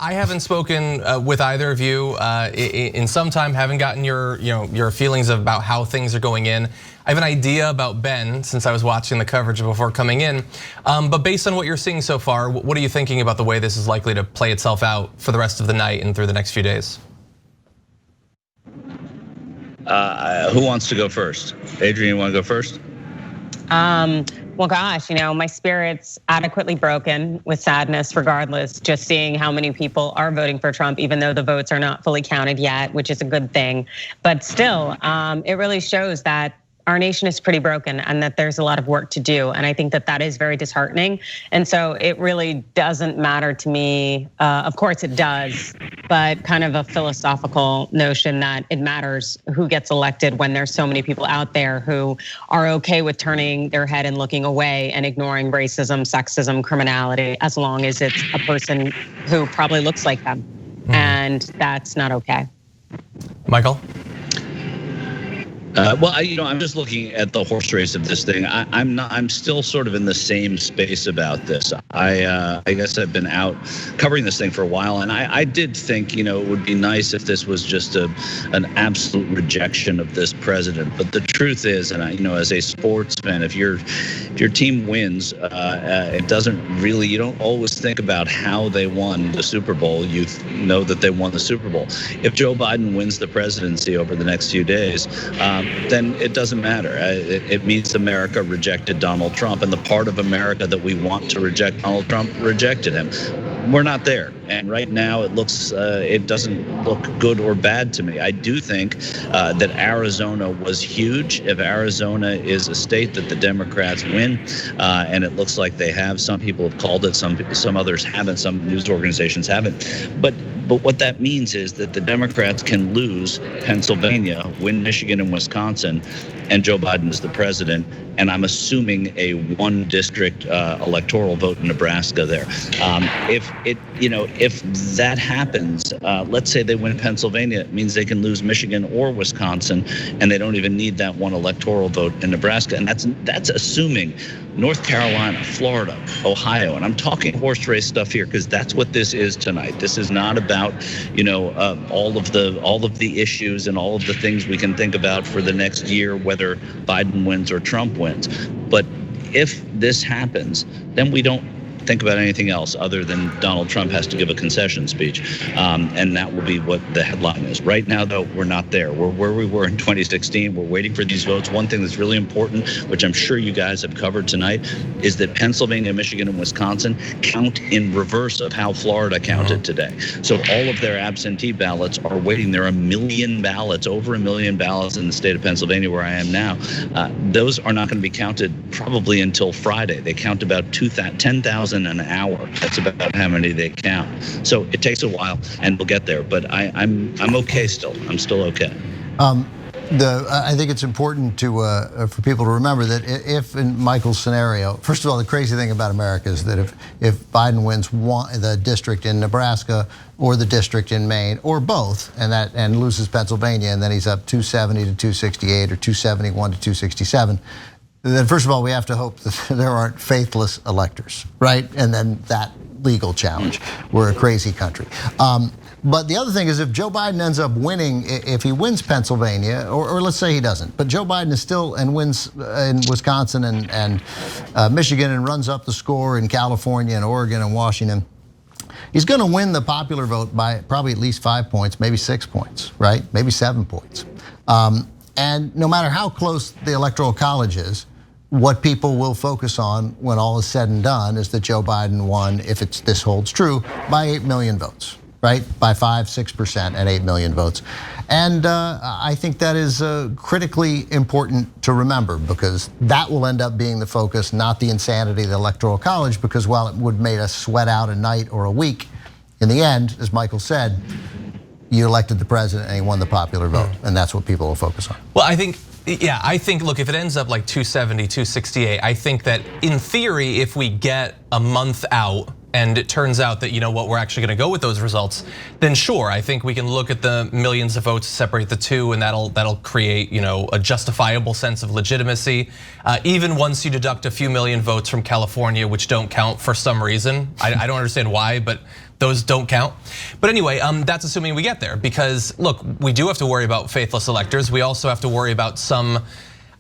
I haven't spoken with either of you in some time. Haven't gotten your feelings about how things are going in. I have an idea about Ben since I was watching the coverage before coming in. But based on what you're seeing so far, what are you thinking about the way this is likely to play itself out for the rest of the night and through the next few days? Who wants to go first? Adrienne, you want to go first? Well, gosh, my spirit's adequately broken with sadness regardless, just seeing how many people are voting for Trump, even though the votes are not fully counted yet, which is a good thing. But still, it really shows that our nation is pretty broken and that there's a lot of work to do. And I think that that is very disheartening. And so it really doesn't matter to me. Of course it does, but kind of a philosophical notion that it matters who gets elected when there's so many people out there who are okay with turning their head and looking away and ignoring racism, sexism, criminality, as long as it's a person who probably looks like them. And that's not okay. Michael? Well, I'm just looking at the horse race of this thing. I'm still sort of in the same space about this. I guess I've been out covering this thing for a while, and I did think, it would be nice if this was just an absolute rejection of this president. But the truth is, and as a sportsman, if your team wins, it doesn't really. You don't always think about how they won the Super Bowl. You know that they won the Super Bowl. If Joe Biden wins the presidency over the next few days, then it doesn't matter. It means America rejected Donald Trump, and the part of America that we want to reject Donald Trump rejected him. We're not there, and right now it doesn't look good or bad to me. I do think that Arizona was huge. If Arizona is a state that the Democrats win, and it looks like they have, some people have called it, some others haven't, some news organizations haven't, but what that means is that the Democrats can lose Pennsylvania, win Michigan and Wisconsin, and Joe Biden is the president. And I'm assuming a one district electoral vote in Nebraska there. If that happens, let's say they win Pennsylvania, it means they can lose Michigan or Wisconsin, and they don't even need that one electoral vote in Nebraska. And that's assuming North Carolina, Florida, Ohio, and I'm talking horse race stuff here because that's what this is tonight. This is not about all of the issues and all of the things we can think about for the next year, whether Biden wins or Trump wins. But if this happens, then we don't think about anything else other than Donald Trump has to give a concession speech. And that will be what the headline is. Right now, though, we're not there. We're where we were in 2016. We're waiting for these votes. One thing that's really important, which I'm sure you guys have covered tonight, is that Pennsylvania, Michigan, and Wisconsin count in reverse of how Florida counted today. So all of their absentee ballots are waiting. There are 1 million ballots, over 1 million ballots in the state of Pennsylvania where I am now. Those are not going to be counted probably until Friday. They count about 10,000 an hour. That's about how many they count. So it takes a while, and we'll get there. But I'm okay still. I'm still okay. I think it's important for people to remember that if in Michael's scenario, first of all, the crazy thing about America is that if Biden wins the district in Nebraska or the district in Maine or both, and loses Pennsylvania, and then he's up 270 to 268 or 271 to 267. Then first of all, we have to hope that there aren't faithless electors, right? And then that legal challenge. We're a crazy country. But the other thing is if Joe Biden ends up winning, if he wins Pennsylvania, or let's say he doesn't, but Joe Biden is still and wins in Wisconsin and Michigan and runs up the score in California and Oregon and Washington, he's gonna win the popular vote by probably at least 5 points, maybe 6 points, right? Maybe 7 points. And no matter how close the Electoral College is, what people will focus on when all is said and done is that Joe Biden won, if this holds true, by 8 million votes, right? By 5-6% at 8 million votes. And I think that is critically important to remember because that will end up being the focus, not the insanity of the Electoral College, because while it would make us sweat out a night or a week, in the end, as Michael said, you elected the president and he won the popular vote, and that's what people will focus on. Well, I think, look, if it ends up like 270, 268, I think that in theory, if we get a month out and it turns out that, we're actually gonna go with those results, then sure, I think we can look at the millions of votes, separate the two, and that'll create, a justifiable sense of legitimacy. Even once you deduct a few million votes from California, which don't count for some reason, I don't understand why, but those don't count. But anyway, that's assuming we get there, because look, we do have to worry about faithless electors. We also have to worry about some,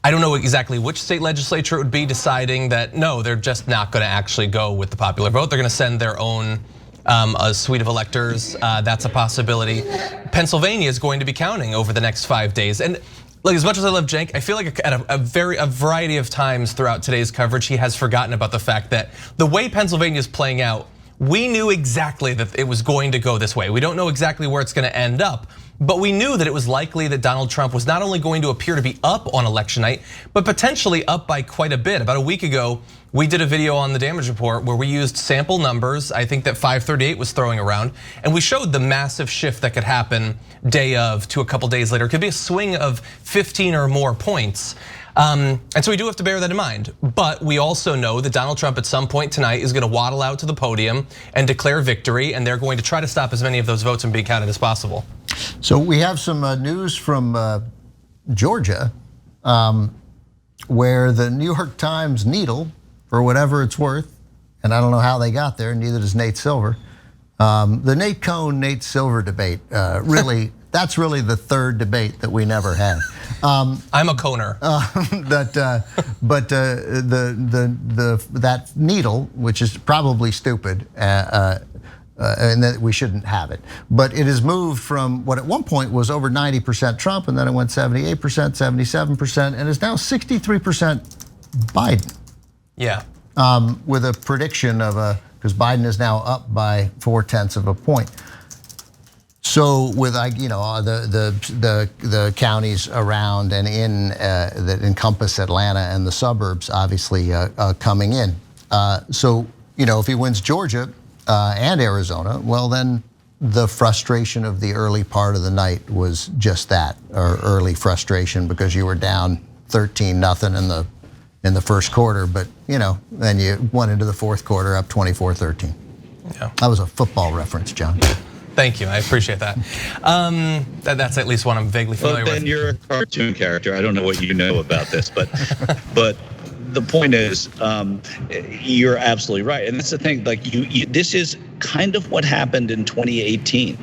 I don't know exactly which state legislature it would be, deciding that no, they're just not gonna actually go with the popular vote. They're gonna send their own a suite of electors. That's a possibility. Pennsylvania is going to be counting over the next 5 days. And look, as much as I love Cenk, I feel like at a variety of times throughout today's coverage, he has forgotten about the fact that the way Pennsylvania is playing out, we knew exactly that it was going to go this way. We don't know exactly where it's going to end up, but we knew that it was likely that Donald Trump was not only going to appear to be up on election night, but potentially up by quite a bit. About a week ago, we did a video on the damage report where we used sample numbers. I think that 538 was throwing around, and we showed the massive shift that could happen day of to a couple days later. It could be a swing of 15 or more points. And so we do have to bear that in mind. But we also know that Donald Trump at some point tonight is gonna waddle out to the podium and declare victory, and they're going to try to stop as many of those votes from being counted as possible. So we have some news from Georgia, where the New York Times Needle, for whatever it's worth, and I don't know how they got there, neither does Nate Silver. The Nate Cohn, Nate Silver debate, really, that's really the third debate that we never had. I'm a Coner. That Needle, which is probably stupid, and that we shouldn't have it. But it has moved from what at one point was over 90% Trump, and then it went 78%, 77%, and is now 63% Biden. Yeah. With a prediction of because Biden is now up by 0.4 of a point. So with the counties around and in that encompass Atlanta and the suburbs, obviously coming in. So if he wins Georgia and Arizona, well then the frustration of the early part of the night was just that, or early frustration, because you were down 13-0 in the first quarter, but then you went into the fourth quarter up 24-13. Yeah. That was a football reference, John. Thank you, I appreciate that. That's at least one I'm vaguely familiar with. Ben, you're a cartoon character. I don't know what you know about this, but the point is, you're absolutely right, and that's the thing. Like this is kind of what happened in 2018,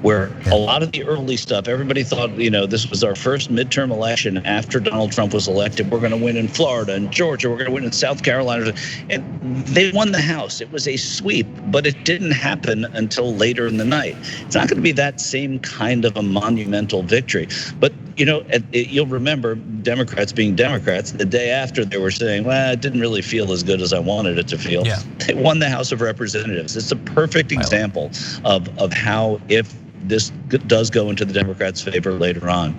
where a lot of the early stuff, everybody thought, this was our first midterm election after Donald Trump was elected. We're going to win in Florida and Georgia. We're going to win in South Carolina, and they won the House. It was a sweep, but it didn't happen until later in the night. It's not going to be that same kind of a monumental victory, but you'll remember Democrats being Democrats. The day after, they were saying, well, it didn't really feel as good as I wanted it to feel. Yeah. They won the House of Representatives. It's a perfect example of how, if this does go into the Democrats' favor later on,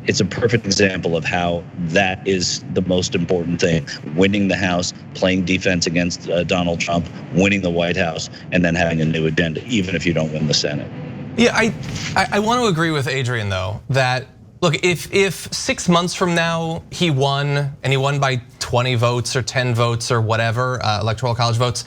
it's a perfect example of how that is the most important thing. Winning the House, playing defense against Donald Trump, winning the White House, and then having a new agenda, even if you don't win the Senate. Yeah, I want to agree with Adrienne, though, that look, if 6 months from now he won, and he won by 20 votes or 10 votes or whatever, electoral college votes,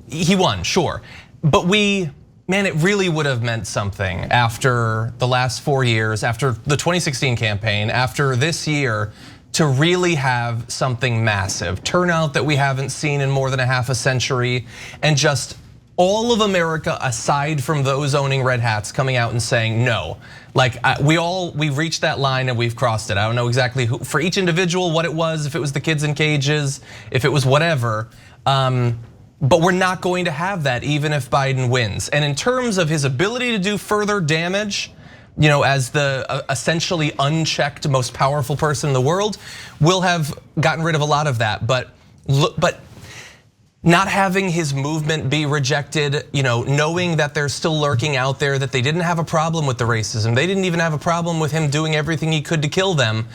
he won, sure. But man, it really would have meant something after the last 4 years, after the 2016 campaign, after this year, to really have something massive. Turnout that we haven't seen in more than a half a century, and just all of America, aside from those owning red hats, coming out and saying no. Like we've reached that line and we've crossed it. I don't know exactly who, for each individual, what it was, if it was the kids in cages, if it was whatever. But we're not going to have that even if Biden wins. And in terms of his ability to do further damage, as the essentially unchecked most powerful person in the world, we'll have gotten rid of a lot of that. But not having his movement be rejected, knowing that they're still lurking out there, that they didn't have a problem with the racism, they didn't even have a problem with him doing everything he could to kill them.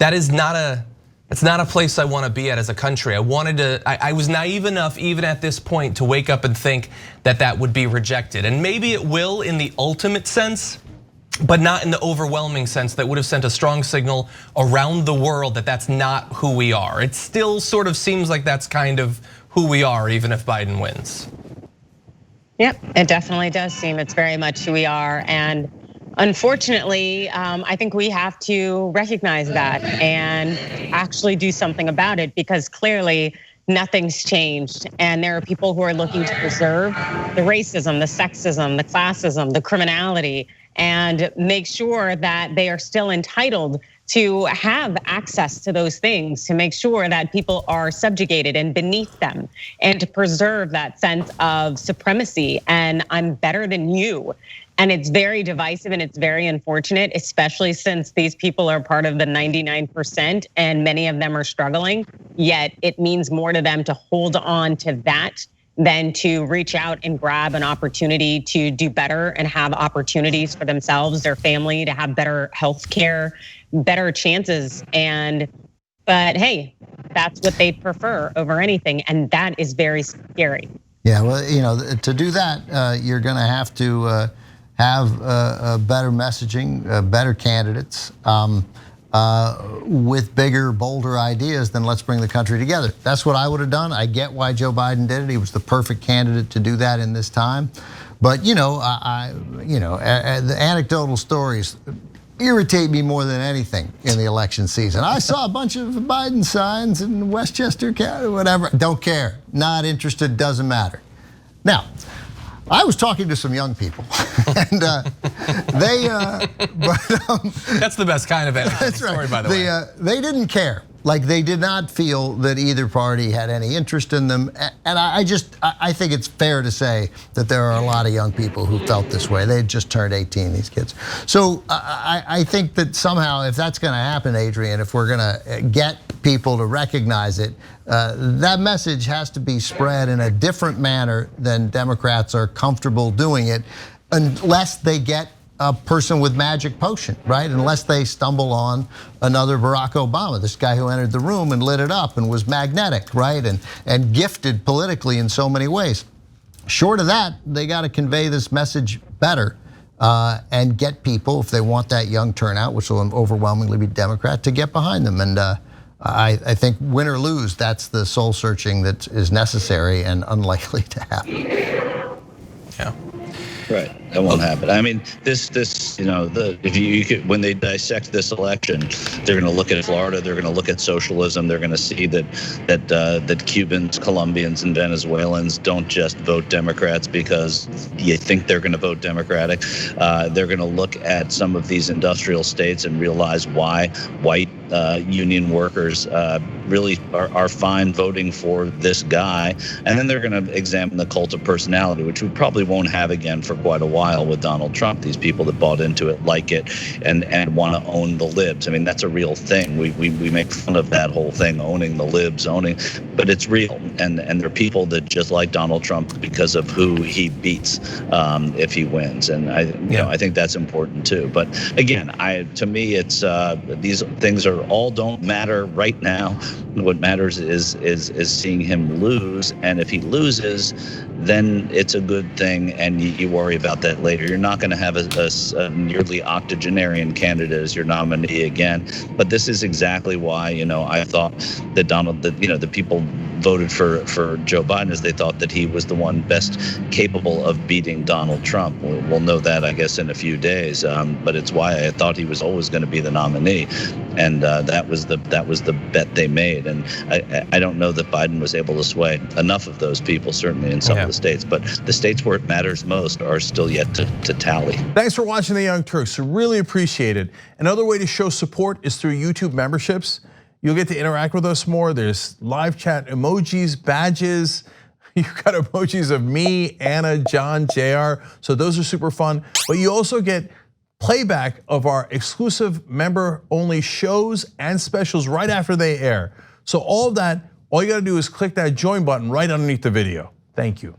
It's not a place I want to be at as a country. I was naive enough even at this point to wake up and think that that would be rejected. And maybe it will in the ultimate sense, but not in the overwhelming sense that would have sent a strong signal around the world that that's not who we are. It still sort of seems like that's kind of who we are, even if Biden wins. Yep, it definitely does seem it's very much who we are. And unfortunately, I think we have to recognize that and actually do something about it, because clearly nothing's changed. And there are people who are looking to preserve the racism, the sexism, the classism, the criminality, and make sure that they are still entitled to have access to those things, to make sure that people are subjugated and beneath them, and to preserve that sense of supremacy and I'm better than you. And it's very divisive and it's very unfortunate, especially since these people are part of the 99% and many of them are struggling. Yet it means more to them to hold on to that than to reach out and grab an opportunity to do better and have opportunities for themselves, their family, to have better health care, better chances. But hey, that's what they prefer over anything. And that is very scary. Yeah, well, to do that, you're gonna have to have better messaging, better candidates, with bigger, bolder ideas than let's bring the country together. That's what I would have done. I get why Joe Biden did it. He was the perfect candidate to do that in this time. But the anecdotal stories irritate me more than anything in the election season. I saw a bunch of Biden signs in Westchester County, whatever. Don't care. Not interested. Doesn't matter. Now, I was talking to some young people, and that's the best kind of story, by the way. They didn't care. Like, they did not feel that either party had any interest in them. And I think it's fair to say that there are a lot of young people who felt this way. They had just turned 18, these kids. So I think that somehow, if that's gonna happen, Adrienne, if we're gonna get people to recognize it, that message has to be spread in a different manner than Democrats are comfortable doing it, unless they get a person with magic potion, right? Unless they stumble on another Barack Obama, this guy who entered the room and lit it up and was magnetic, right? And gifted politically in so many ways. Short of that, they got to convey this message better and get people, if they want that young turnout, which will overwhelmingly be Democrat, to get behind them. And I think win or lose, that's the soul searching that is necessary and unlikely to happen. Yeah. Right, that won't happen. I mean, when they dissect this election, they're going to look at Florida. They're going to look at socialism. They're going to see that Cubans, Colombians, and Venezuelans don't just vote Democrats because you think they're going to vote Democratic. They're going to look at some of these industrial states and realize why white union workers really are fine voting for this guy. And then they're going to examine the cult of personality, which we probably won't have again for quite a while with Donald Trump. These people that bought into it, like it, and want to own the libs. I mean, that's a real thing. We make fun of that whole thing, owning the libs, but it's real. And there are people that just like Donald Trump because of who he beats if he wins. And I think that's important too. But again, to me, it's these things don't matter right now. What matters is seeing him lose, and if he loses, then it's a good thing, and you worry about that later. You're not going to have a nearly octogenarian candidate as your nominee again. But this is exactly why I thought that the people voted for Joe Biden is they thought that he was the one best capable of beating Donald Trump. We'll know that, I guess, in a few days. But it's why I thought he was always going to be the nominee, and that was the bet they made. And I don't know that Biden was able to sway enough of those people, certainly in some of the states. But the states where it matters most are still yet to tally. Thanks for watching The Young Turks. Really appreciate it. Another way to show support is through YouTube memberships. You'll get to interact with us more. There's live chat emojis, badges. You've got emojis of me, Anna, John, JR. So those are super fun. But you also get playback of our exclusive member-only shows and specials right after they air. So all of that, all you gotta do is click that join button right underneath the video. Thank you.